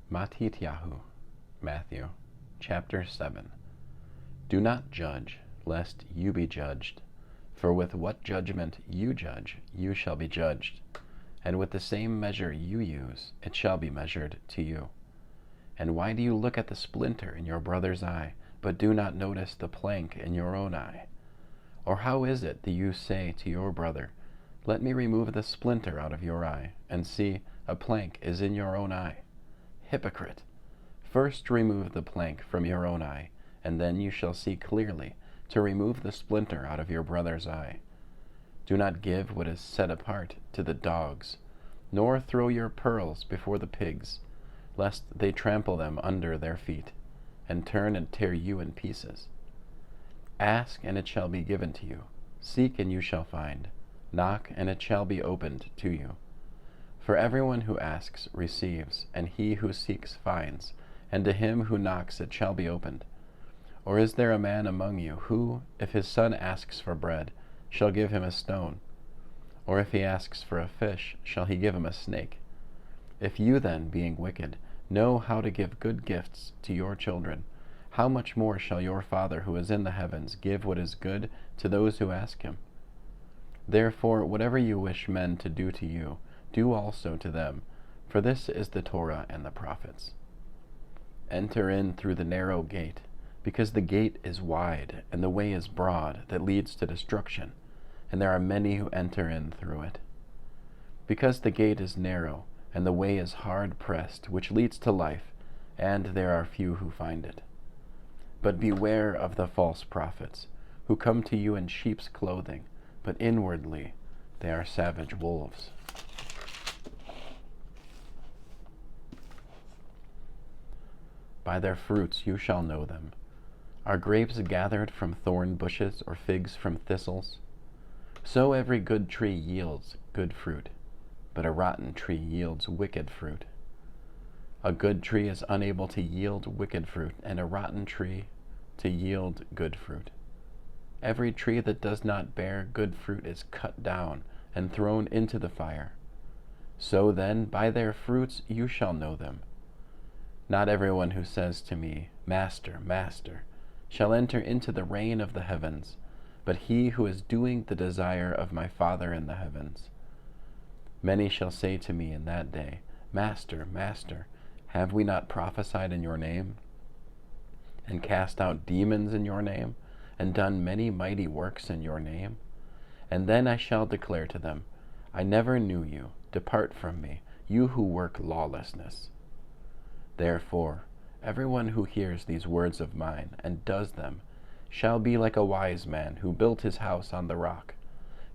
Mattithyahu, Matthew, chapter 7. Do not judge, lest you be judged. For with what judgment you judge, you shall be judged. And with the same measure you use, it shall be measured to you. And why do you look at the splinter in your brother's eye, but do not notice the plank in your own eye? Or how is it that you say to your brother, let me remove the splinter out of your eye, and see, a plank is in your own eye? Hypocrite! First remove the plank from your own eye, and then you shall see clearly to remove the splinter out of your brother's eye. Do not give what is set apart to the dogs, nor throw your pearls before the pigs, lest they trample them under their feet, and turn and tear you in pieces. Ask, and it shall be given to you. Seek, and you shall find. Knock, and it shall be opened to you. For everyone who asks receives, and he who seeks finds, and to him who knocks it shall be opened. Or is there a man among you who, if his son asks for bread, shall give him a stone? Or if he asks for a fish, shall he give him a snake? If you then, being wicked, know how to give good gifts to your children, how much more shall your Father who is in the heavens give what is good to those who ask him? Therefore, whatever you wish men to do to you, do also to them, for this is the Torah and the prophets. Enter in through the narrow gate, because the gate is wide, and the way is broad that leads to destruction, and there are many who enter in through it. Because the gate is narrow, and the way is hard pressed, which leads to life, and there are few who find it. But beware of the false prophets, who come to you in sheep's clothing, but inwardly they are savage wolves. By their fruits you shall know them. Are grapes gathered from thorn bushes, or figs from thistles? So every good tree yields good fruit, but a rotten tree yields wicked fruit. A good tree is unable to yield wicked fruit, and a rotten tree to yield good fruit. Every tree that does not bear good fruit is cut down and thrown into the fire. So then, by their fruits you shall know them. Not everyone who says to me, Master, Master, shall enter into the reign of the heavens, but he who is doing the desire of my Father in the heavens. Many shall say to me in that day, Master, Master, have we not prophesied in your name, and cast out demons in your name, and done many mighty works in your name? And then I shall declare to them, I never knew you. Depart from me, you who work lawlessness. Therefore, everyone who hears these words of mine and does them shall be like a wise man who built his house on the rock.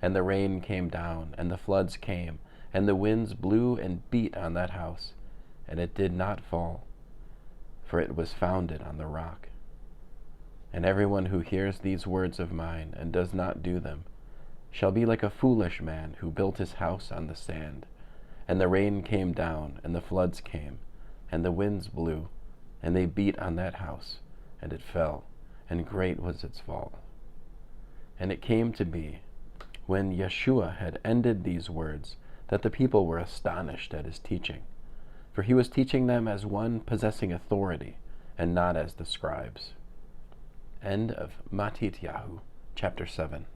And the rain came down, and the floods came, and the winds blew and beat on that house, and it did not fall, for it was founded on the rock. And everyone who hears these words of mine and does not do them shall be like a foolish man who built his house on the sand. And the rain came down, and the floods came, and the winds blew, and they beat on that house, and it fell, and great was its fall. And it came to be, when Yeshua had ended these words, that the people were astonished at his teaching, for he was teaching them as one possessing authority, and not as the scribes. End of Mattithyahu, chapter 7.